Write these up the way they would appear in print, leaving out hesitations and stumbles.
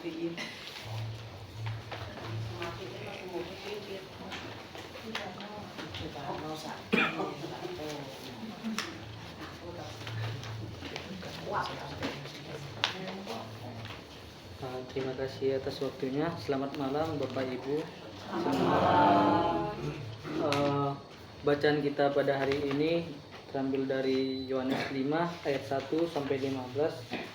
matiin. Matiin aku mau pikir. Kita mau sakit. Terima kasih atas waktunya. Selamat malam Bapak Ibu. Bacaan kita pada hari ini terambil dari Yohanes 5 ayat 1 sampai 15.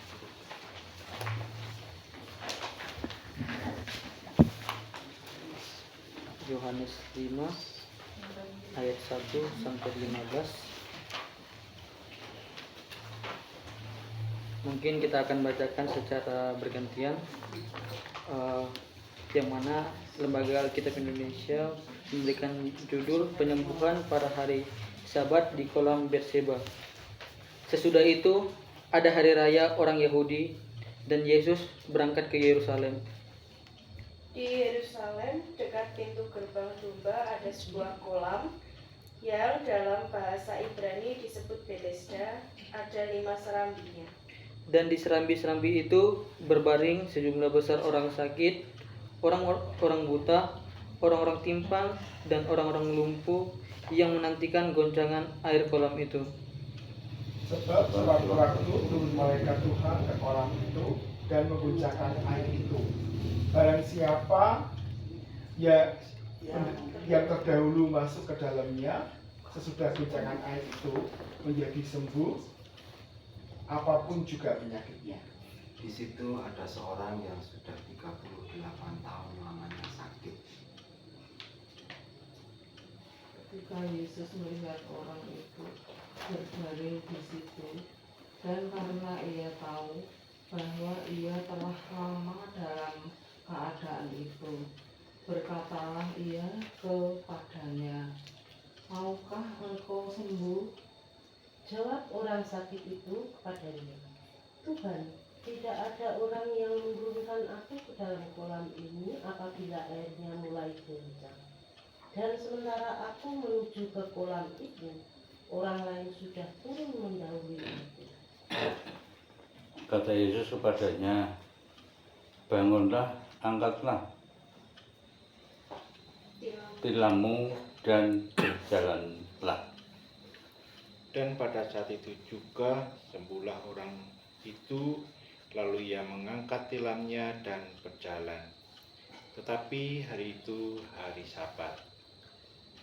Yohanes 5 ayat 1 sampai 15. Mungkin kita akan bacakan secara bergantian, yang mana Lembaga Alkitab Indonesia memberikan judul penyembuhan pada hari Sabat di kolam Berseba. Sesudah itu ada hari raya orang Yahudi dan Yesus berangkat ke Yerusalem. Di Yerusalem, dekat pintu gerbang domba ada sebuah kolam yang dalam bahasa Ibrani disebut Bethesda, ada 5 serambinya. Dan di serambi-serambi itu berbaring sejumlah besar orang sakit, orang buta, orang-orang timpang, dan orang-orang lumpuh yang menantikan goncangan air kolam itu. Sebab sewaktu-waktu turun malaikat Tuhan ke kolam itu dan mengguncangkan air itu. Barang siapa yang terdahulu masuk ke dalamnya sesudah guncangan air itu menjadi sembuh, apapun juga penyakitnya. Di situ ada seorang yang sudah 38 tahun lamanya sakit. Ketika Yesus melihat orang itu berbaring di situ, dan karena ia tahu bahwa ia telah lama dalam keadaan itu, berkatalah ia kepadanya, "Maukah engkau sembuh?" Jawab orang sakit itu kepadanya, "Tuhan, tidak ada orang yang menurunkan aku ke dalam kolam ini apabila airnya mulai goncang. Dan sementara aku menuju ke kolam itu, orang lain sudah turun mendahului aku." Kata Yesus kepadanya, "Bangunlah, angkatlah tilammu dan berjalanlah." Dan pada saat itu juga sembuhlah orang itu, lalu ia mengangkat tilamnya dan berjalan. Tetapi hari itu hari Sabat.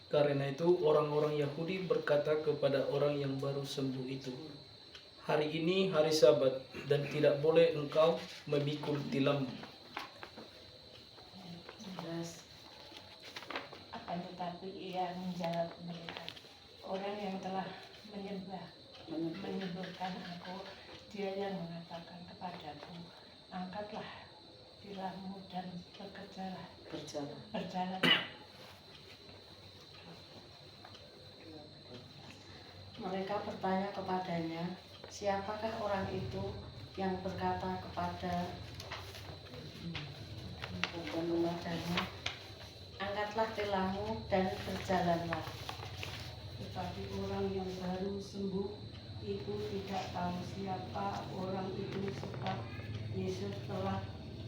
Karena itu orang-orang Yahudi berkata kepada orang yang baru sembuh itu, "Hari ini hari Sabat dan tidak boleh engkau memikul tilammu." Akan tetapi ia menjawab mereka, "Orang yang telah menyembuhkan aku, dia yang mengatakan kepadaku, angkatlah tilammu dan berjalan." Mereka bertanya kepadanya, "Siapakah orang itu yang berkata kepadanya, angkatlah tilammu dan berjalanlah?" Tetapi orang yang baru sembuh itu tidak tahu siapa orang itu, sebab Yesus telah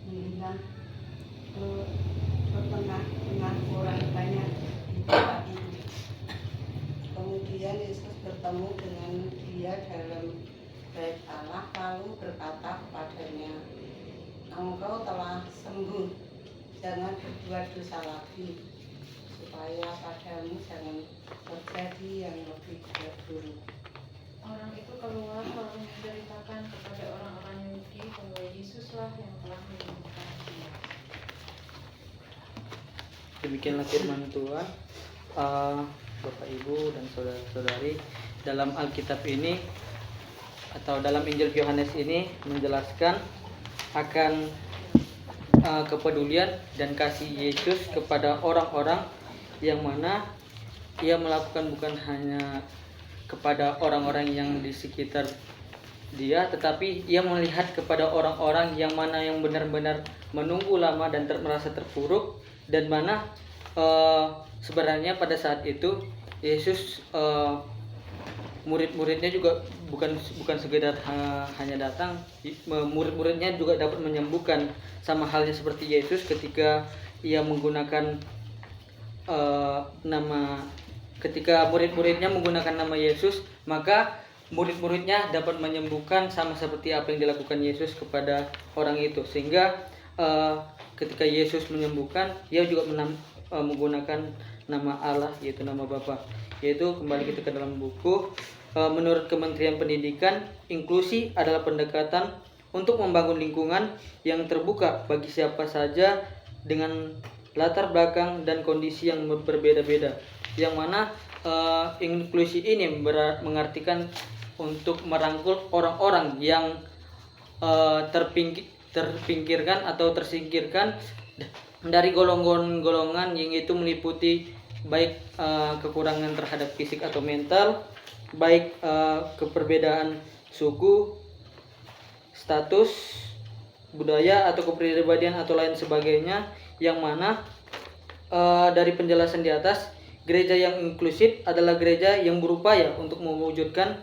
menghina ke tengah-tengah orang banyak di tempat itu. Kemudian Yesus bertemu dengan dia dalam bait Allah, lalu berkata kepadanya, "Engkau telah sembuh, jangan berbuat dosa lagi, supaya padamu jangan terjadi yang lebih buruk." Orang itu keluar lalu menceritakan kepada orang-orang Yahudi bahwa Yesuslah yang telah menyembuhkan dia. Demikianlah firman Tuhan. Bapak Ibu dan saudara-saudari, dalam Alkitab ini atau dalam Injil Yohanes ini menjelaskan akan kepedulian dan kasih Yesus kepada orang-orang yang mana ia melakukan bukan hanya kepada orang-orang yang di sekitar dia, tetapi ia melihat kepada orang-orang yang mana yang benar-benar menunggu lama dan merasa terpuruk, dan mana sebenarnya pada saat itu Yesus murid-muridnya juga bukan sekedar hanya datang, murid-muridnya juga dapat menyembuhkan, sama halnya seperti Yesus ketika ia menggunakan ketika murid-muridnya menggunakan nama Yesus, maka murid-muridnya dapat menyembuhkan sama seperti apa yang dilakukan Yesus kepada orang itu. Sehingga ketika Yesus menyembuhkan, ia juga menggunakan nama Allah, yaitu nama Bapa. Yaitu kembali kita ke dalam buku, menurut Kementerian Pendidikan, inklusi adalah pendekatan untuk membangun lingkungan yang terbuka bagi siapa saja dengan latar belakang dan kondisi yang berbeda-beda. Yang mana inklusi ini mengartikan untuk merangkul orang-orang yang terpinggirkan atau tersingkirkan dari golongan-golongan yang itu meliputi baik kekurangan terhadap fisik atau mental, baik keperbedaan suku, status, budaya atau kepribadian atau lain sebagainya. Yang mana dari penjelasan di atas, gereja yang inklusif adalah gereja yang berupaya untuk mewujudkan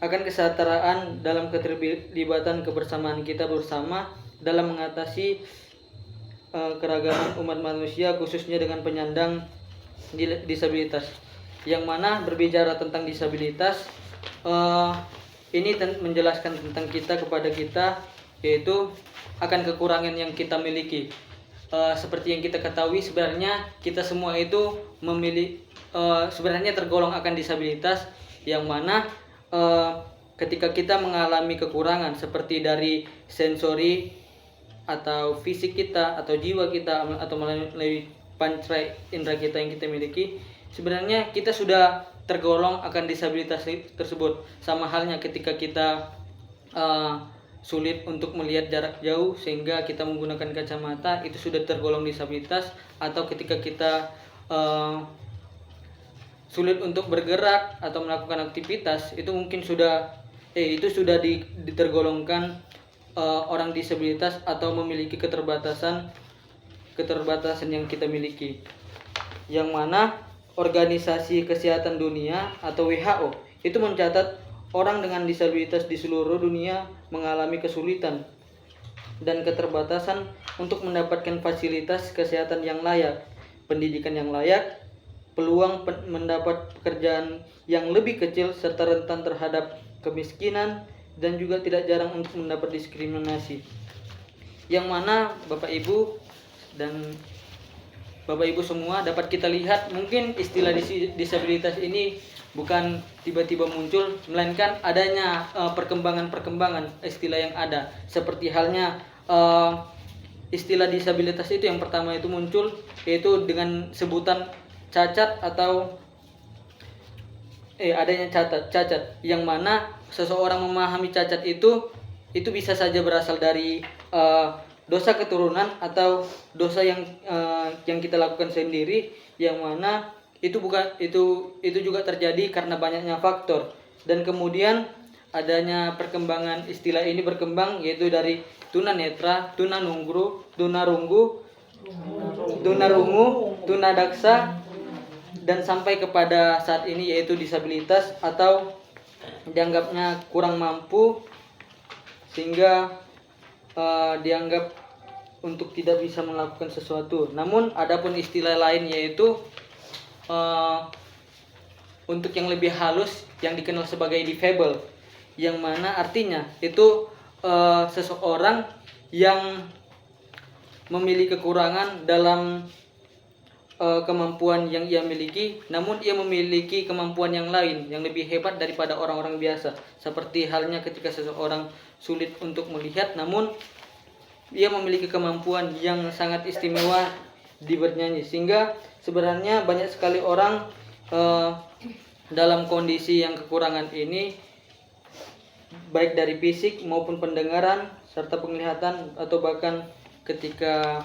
akan kesetaraan dalam keterlibatan kebersamaan kita bersama dalam mengatasi keragaman umat manusia, khususnya dengan penyandang disabilitas. Yang mana berbicara tentang disabilitas, ini menjelaskan tentang kita kepada kita, yaitu akan kekurangan yang kita miliki. Seperti yang kita ketahui, sebenarnya kita semua itu sebenarnya tergolong akan disabilitas, yang mana ketika kita mengalami kekurangan seperti dari sensori atau fisik kita atau jiwa kita atau melalui panca indera kita yang kita miliki, sebenarnya kita sudah tergolong akan disabilitas tersebut. Sama halnya ketika kita sulit untuk melihat jarak jauh sehingga kita menggunakan kacamata, itu sudah tergolong disabilitas. Atau ketika kita sulit untuk bergerak atau melakukan aktivitas, itu mungkin sudah ditergolongkan orang disabilitas atau memiliki keterbatasan yang kita miliki. Yang mana Organisasi Kesehatan Dunia atau WHO itu mencatat orang dengan disabilitas di seluruh dunia mengalami kesulitan dan keterbatasan untuk mendapatkan fasilitas kesehatan yang layak, pendidikan yang layak, peluang mendapat pekerjaan yang lebih kecil, serta rentan terhadap kemiskinan dan juga tidak jarang untuk mendapat diskriminasi. Yang mana Bapak Ibu semua dapat kita lihat, mungkin istilah disabilitas ini bukan tiba-tiba muncul, melainkan adanya perkembangan istilah yang ada. Seperti halnya istilah disabilitas itu yang pertama itu muncul yaitu dengan sebutan cacat atau adanya cacat, yang mana seseorang memahami cacat itu bisa saja berasal dari dosa keturunan atau dosa yang kita lakukan sendiri, yang mana itu juga terjadi karena banyaknya faktor. Dan kemudian adanya perkembangan istilah ini berkembang, yaitu dari tunanetra, tunarungu, tunadaksa, dan sampai kepada saat ini yaitu disabilitas atau dianggapnya kurang mampu sehingga dianggap untuk tidak bisa melakukan sesuatu. Namun adapun istilah lain yaitu untuk yang lebih halus yang dikenal sebagai difabel, yang mana artinya itu seseorang yang memiliki kekurangan dalam kemampuan yang ia miliki, namun ia memiliki kemampuan yang lain yang lebih hebat daripada orang-orang biasa. Seperti halnya ketika seseorang sulit untuk melihat, namun ia memiliki kemampuan yang sangat istimewa di bernyanyi. Sehingga sebenarnya banyak sekali orang dalam kondisi yang kekurangan ini, baik dari fisik maupun pendengaran serta penglihatan, atau bahkan ketika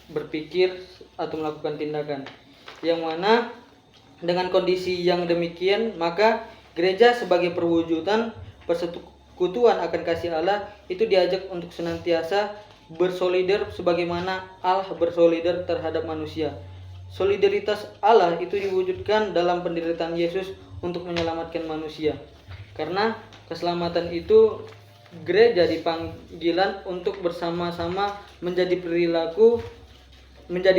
berpikir atau melakukan tindakan. Yang mana dengan kondisi yang demikian, maka gereja sebagai perwujudan persekutuan akan kasih Allah itu diajak untuk senantiasa bersolidar sebagaimana Allah bersolidar terhadap manusia. Solidaritas Allah itu diwujudkan dalam penderitaan Yesus untuk menyelamatkan manusia. Karena keselamatan itu gereja dipanggilan untuk bersama-sama menjadi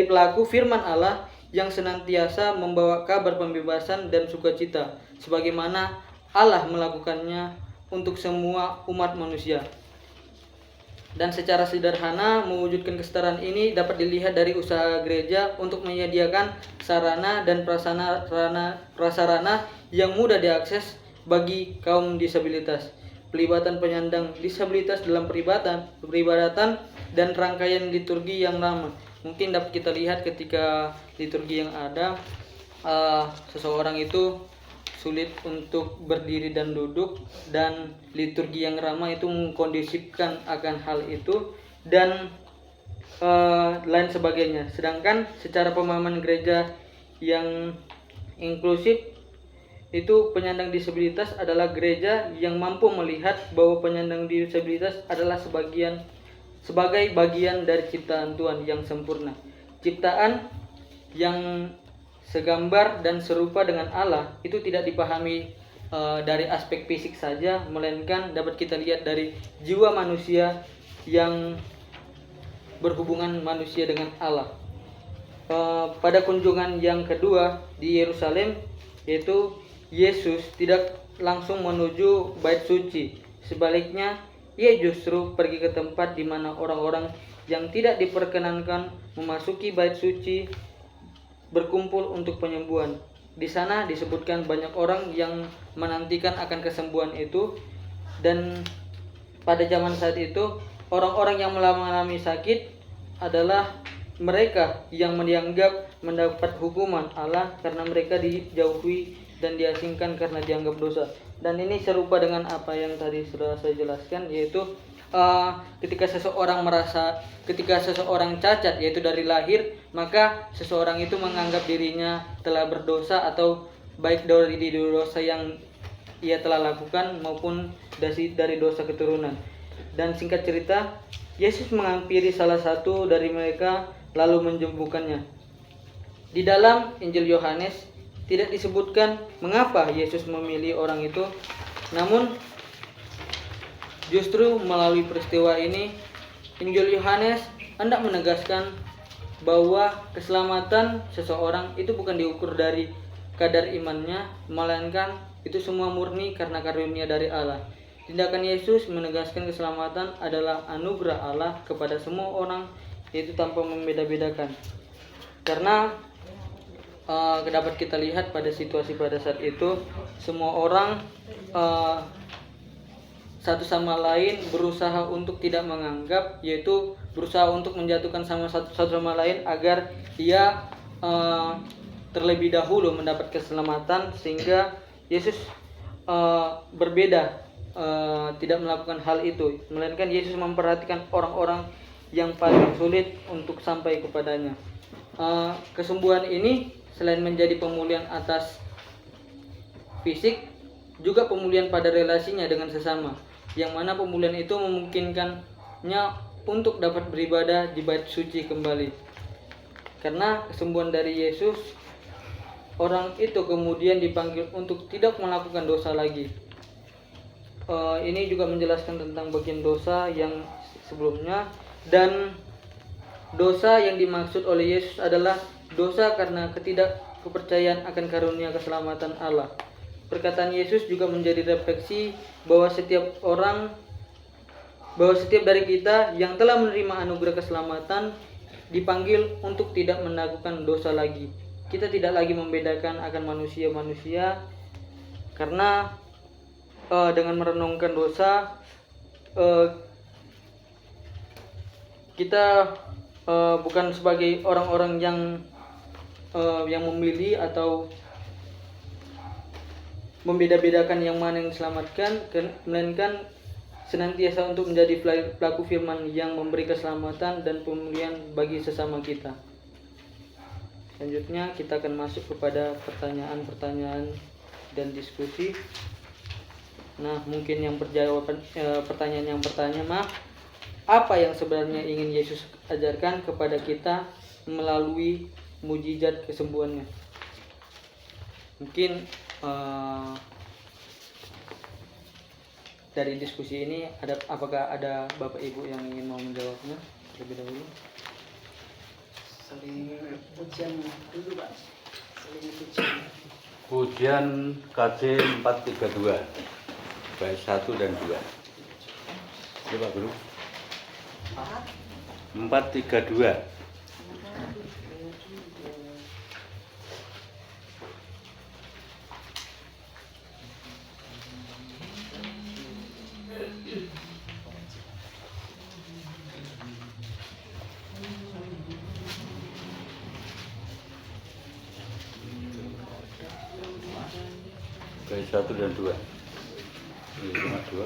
pelaku firman Allah yang senantiasa membawa kabar pembebasan dan sukacita sebagaimana Allah melakukannya untuk semua umat manusia. Dan secara sederhana mewujudkan kesetaraan ini dapat dilihat dari usaha gereja untuk menyediakan sarana dan prasarana yang mudah diakses bagi kaum disabilitas. Pelibatan penyandang disabilitas dalam peribadatan dan rangkaian liturgi yang ramah. Mungkin dapat kita lihat ketika liturgi yang ada, seseorang itu sulit untuk berdiri dan duduk, dan liturgi yang ramah itu mengkondisifkan akan hal itu dan lain sebagainya. Sedangkan secara pemahaman gereja yang inklusif itu penyandang disabilitas adalah gereja yang mampu melihat bahwa penyandang disabilitas adalah sebagai bagian dari ciptaan Tuhan yang sempurna, ciptaan yang segambar dan serupa dengan Allah. Itu tidak dipahami dari aspek fisik saja, melainkan dapat kita lihat dari jiwa manusia yang berhubungan manusia dengan Allah. Pada kunjungan yang kedua di Yerusalem, yaitu Yesus tidak langsung menuju bait suci. Sebaliknya, ia justru pergi ke tempat di mana orang-orang yang tidak diperkenankan memasuki bait suci berkumpul untuk penyembuhan. Di sana disebutkan banyak orang yang menantikan akan kesembuhan itu, dan pada zaman saat itu orang-orang yang mengalami sakit adalah mereka yang dianggap mendapat hukuman Allah karena mereka dijauhi dan diasingkan karena dianggap dosa. Dan ini serupa dengan apa yang tadi sudah saya jelaskan, yaitu ketika seseorang cacat, yaitu dari lahir, maka seseorang itu menganggap dirinya telah berdosa, atau baik dari dosa yang ia telah lakukan maupun dari dosa keturunan. Dan singkat cerita, Yesus menghampiri salah satu dari mereka lalu menyembuhkannya. Di dalam Injil Yohanes tidak disebutkan mengapa Yesus memilih orang itu, namun justru melalui peristiwa ini Injil Yohanes hendak menegaskan bahwa keselamatan seseorang itu bukan diukur dari kadar imannya, melainkan itu semua murni karena karunia dari Allah. Tindakan Yesus menegaskan keselamatan adalah anugerah Allah kepada semua orang, yaitu tanpa membeda-bedakan. Karena dapat kita lihat pada situasi pada saat itu, semua orang satu sama lain berusaha untuk tidak menganggap, yaitu berusaha untuk menjatuhkan satu sama lain agar ia terlebih dahulu mendapat keselamatan, sehingga Yesus berbeda, tidak melakukan hal itu, melainkan Yesus memperhatikan orang-orang yang paling sulit untuk sampai kepadanya. Kesembuhan ini selain menjadi pemulihan atas fisik, juga pemulihan pada relasinya dengan sesama, yang mana pemulihan itu memungkinkannya untuk dapat beribadah di bait suci kembali. Karena kesembuhan dari Yesus, orang itu kemudian dipanggil untuk tidak melakukan dosa lagi. Ini juga menjelaskan tentang bagian dosa yang sebelumnya, dan dosa yang dimaksud oleh Yesus adalah dosa karena ketidakkepercayaan akan karunia keselamatan Allah. Perkataan Yesus juga menjadi refleksi bahwa setiap dari kita yang telah menerima anugerah keselamatan dipanggil untuk tidak melakukan dosa lagi. Kita tidak lagi membedakan akan manusia-manusia, karena dengan merenungkan dosa, kita bukan sebagai orang-orang yang memilih atau membeda-bedakan yang mana yang diselamatkan, melainkan senantiasa untuk menjadi pelaku firman yang memberi keselamatan dan pemulihan bagi sesama kita. Selanjutnya kita akan masuk kepada pertanyaan-pertanyaan dan diskusi. Nah, mungkin yang pertanyaan yang pertama, apa yang sebenarnya ingin Yesus ajarkan kepada kita melalui mujizat kesembuhannya? Mungkin dari diskusi ini apakah ada Bapak Ibu yang ingin mau menjawabnya terlebih dahulu? Saling pujian dulu Pak. Saling pujian. Pujian KJ 432 bait 1 dan 2. Ya Pak Guru. 432. Bait 1 dan 2. Ini cuma 2.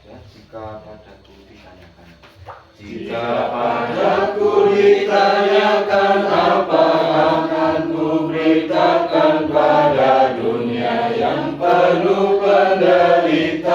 Jika padaku ditanyakan, Jika padaku ditanyakan apa akan kuberitakan pada dunia yang penuh penderitaan,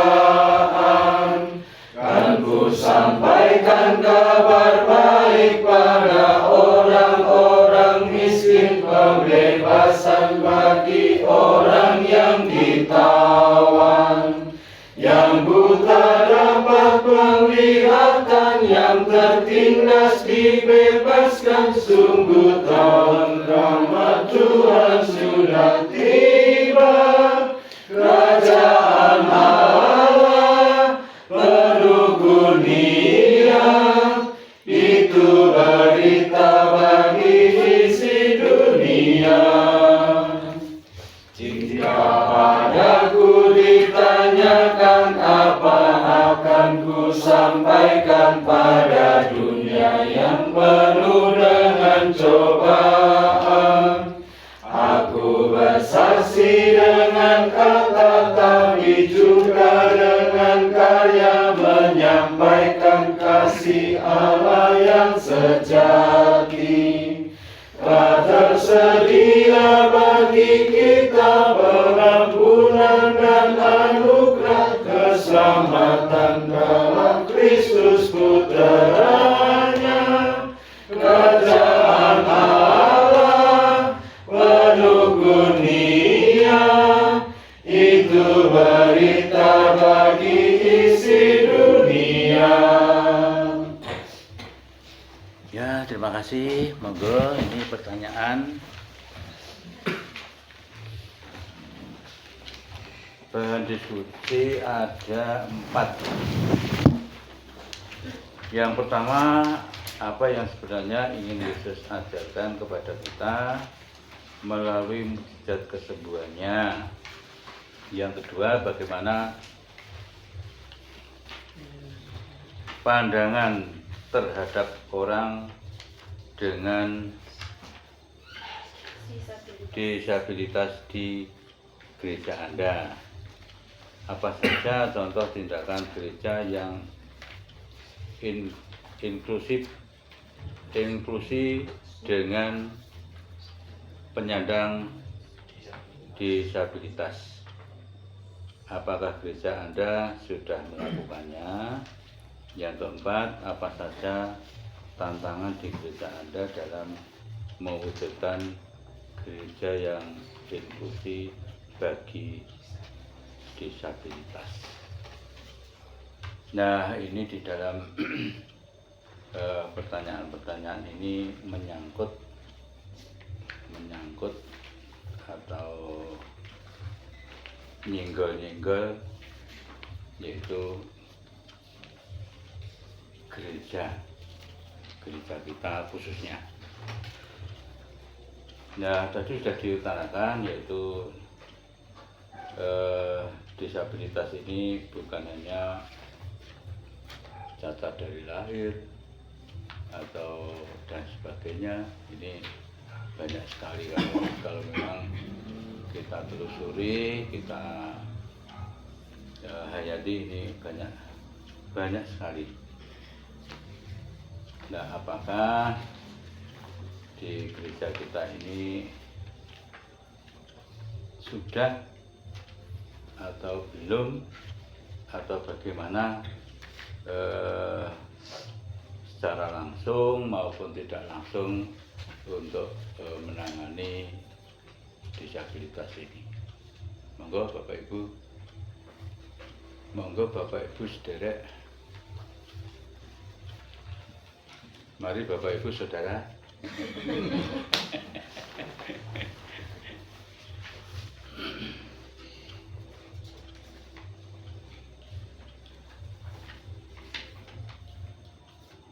kan ku sampaikan kabar baik pada orang-orang miskin, pembebasan bagi orang yang ditawan, yang buta dapat penglihatan, yang tertindas dibebaskan. Sungguh tahun rahmat Tuhan sudah tiba, kerajaan Allah penuh kurnia, itu berita bagi isi dunia. Jika padaku ditanyakan apa akan ku sampaikan pada dunia yang penuh dengan cobaan. Aku bersaksi dengan kata tapi juga dengan karya, menyampaikan kasih Allah yang sejati. Telah tersedia bagi kita pengampunan dan anugerah keselamatan dalam Kristus Putranya. Kerajaan Allah penuh kurnia, itu berita bagi isi dunia. Ya, terima kasih. Monggo, ini pertanyaan. Bahan diskusi ada 4. Yang pertama, apa yang sebenarnya ingin Yesus ajarkan kepada kita melalui mukjizat kesembuhannya. Yang kedua, bagaimana pandangan terhadap orang dengan disabilitas di gereja Anda. Apa saja contoh tindakan gereja yang inklusi dengan penyandang disabilitas. Apakah gereja Anda sudah melakukannya? Yang keempat, apa saja tantangan di gereja Anda dalam mewujudkan gereja yang inklusi bagi disabilitas. Nah, ini di dalam pertanyaan-pertanyaan ini menyangkut atau nyenggol-nyenggol, yaitu gereja kita khususnya. Nah, tadi sudah diutarakan, yaitu disabilitas ini bukan hanya cacat dari lahir atau dan sebagainya. Ini banyak sekali kalau memang kita telusuri, kita hayati, ini banyak sekali. Nah, apakah di gereja kita ini sudah atau belum, atau bagaimana secara langsung maupun tidak langsung untuk menangani disabilitas ini. Monggo Bapak Ibu sederek. Mari Bapak Ibu Saudara.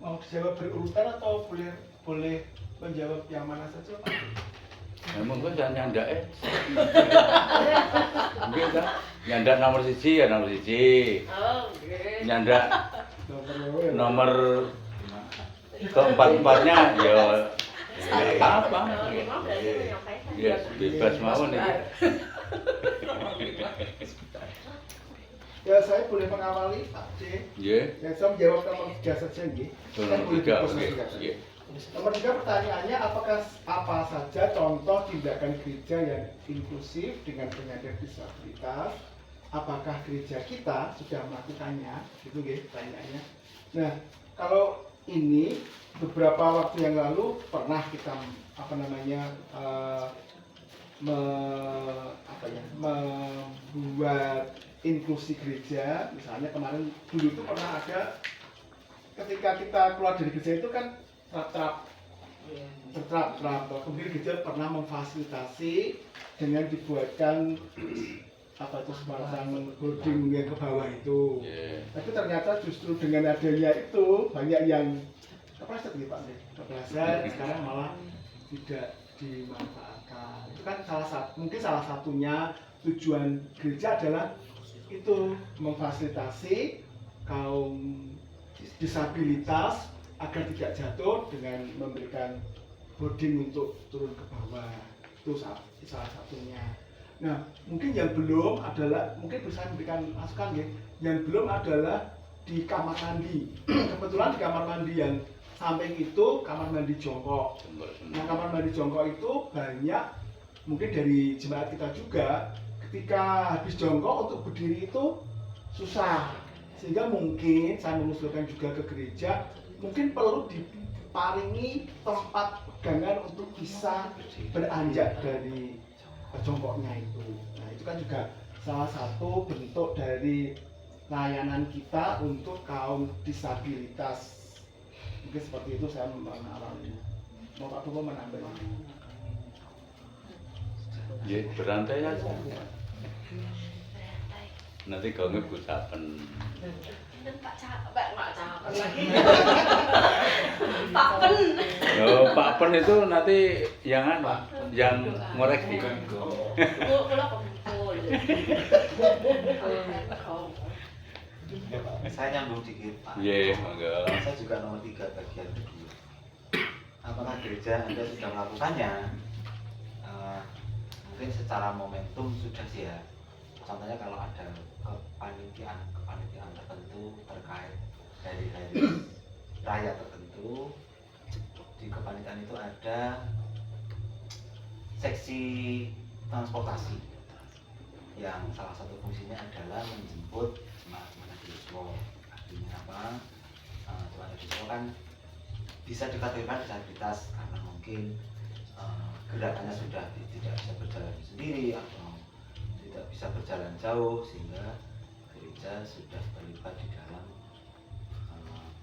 Mau jawab berurutan atau boleh menjawab yang mana saja, Pak? Ya monggo jangan nyandak mungkin kan nyandak nomor 1 ya nomor 1. Nyandak nomor keempat-empatnya ya nggak apa-apa. Ya bebas mawon ya. Ya saya boleh mengawali Pak C. Nggih. Ya saya menjawab nomor 3 saja nggih. Nomor 3 nggih. Nomor 3 pertanyaannya, apa saja contoh tindakan gereja yang inklusif dengan penyandang disabilitas? Apakah gereja kita sudah melakukannya? Itu nggih pertanyaannya. Nah, kalau ini beberapa waktu yang lalu pernah kita membuat inklusi gereja. Misalnya kemarin dulu itu pernah ada ketika kita keluar dari gereja itu kan trap, kemudian gereja pernah memfasilitasi dengan dibuatkan semacam holding yang ke bawah itu. Tapi ternyata justru dengan adanya itu banyak yang kepleset nih Pak, sekarang malah tidak dimanfaatkan. Itu kan mungkin salah satunya tujuan gereja adalah itu memfasilitasi kaum disabilitas agar tidak jatuh dengan memberikan boarding untuk turun ke bawah. Itu salah satunya. Nah, mungkin yang belum adalah, mungkin bisa memberikan masukan ya, yang belum adalah di kamar mandi. Kebetulan di kamar mandi yang samping itu kamar mandi jongkok. Nah, kamar mandi jongkok itu banyak, mungkin dari jemaat kita juga, ketika habis jongkok untuk berdiri itu susah. Sehingga mungkin saya mengusulkan juga ke gereja, mungkin perlu diparingi tempat pegangan untuk bisa beranjak dari jongkoknya itu. Nah, itu kan juga salah satu bentuk dari layanan kita untuk kaum disabilitas. Mungkin seperti itu saya mengalami. Mau Pak Bobo menambah? Ya, berantai aja. Nanti kau ngebusapen. Pak nggak cakep lagi. Pak Pen. Pak Pen itu nanti yang ngoreksi. Saya nyambung dikit Pak. Iya, monggo. Saya juga nomor 3 bagian kedua. Apakah gereja Anda sudah melakukannya? Mungkin secara momentum sudah sih ya. Contohnya kalau ada kepanitiaan tertentu terkait hari-hari raya tertentu, di kepanitiaan itu ada seksi transportasi yang salah satu fungsinya adalah menjemput jemaat-jemaat Yeswa. Artinya apa? Jemaat Yeswa kan bisa dikategorikan disabilitas karena mungkin gerakannya sudah tidak bisa berjalan sendiri atau tidak bisa berjalan jauh, sehingga gereja sudah terlibat di dalam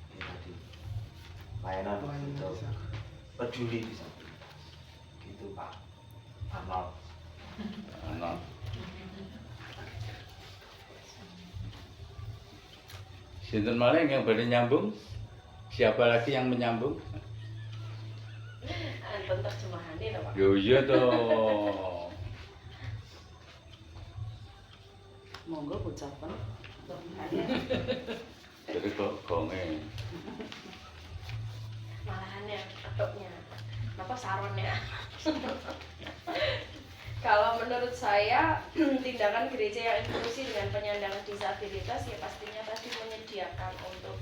ini tadi layanan untuk peduli disabilitas. Gitu Pak Arnold. Sinten maling yang boleh nyambung? Siapa lagi yang menyambung? Anton terjemahannya Pak. Yo iya toh. Monggo ucapan. Jadi kok konge. Malahannya ketoknya. Kenapa saronnya? Kalau menurut saya tindakan gereja yang inklusi dengan penyandang disabilitas ya pastinya tadi menyediakan untuk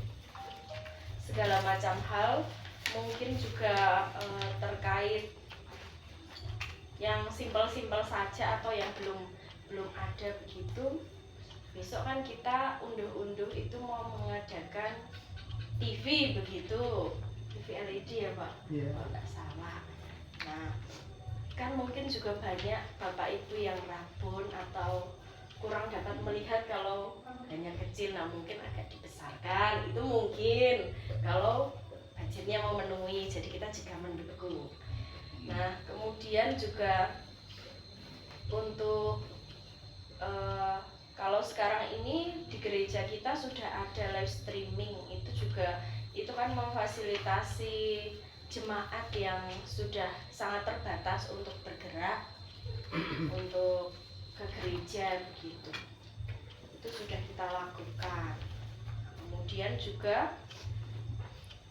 segala macam hal, mungkin juga terkait yang simpel-simpel saja atau yang belum ada begitu. Besok kan kita unduh-unduh itu mau mengadakan TV begitu, TV LED ya Pak, Iya. kalau nggak salah. Nah, kan mungkin juga banyak Bapak Ibu yang rabun atau kurang dapat melihat kalau hanya kecil, nah mungkin agak dibesarkan, itu mungkin kalau budgetnya mau memenuhi, jadi kita juga mendukung. Nah, kemudian juga untuk kalau sekarang ini di gereja kita sudah ada live streaming, itu kan memfasilitasi jemaat yang sudah sangat terbatas untuk bergerak untuk ke gereja begitu. Itu sudah kita lakukan. Kemudian juga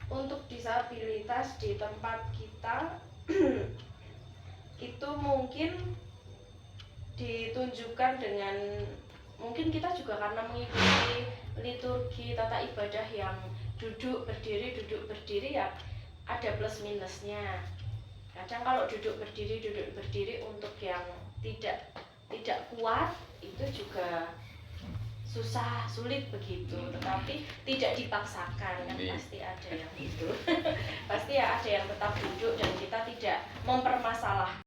untuk disabilitas di tempat kita itu mungkin ditunjukkan dengan, mungkin kita juga karena mengikuti liturgi tata ibadah yang duduk berdiri ya ada plus minusnya. Kadang kalau duduk berdiri untuk yang tidak kuat itu juga sulit begitu, tetapi tidak dipaksakan kan, pasti ada yang itu pasti ya ada yang tetap duduk dan kita tidak mempermasalahkan.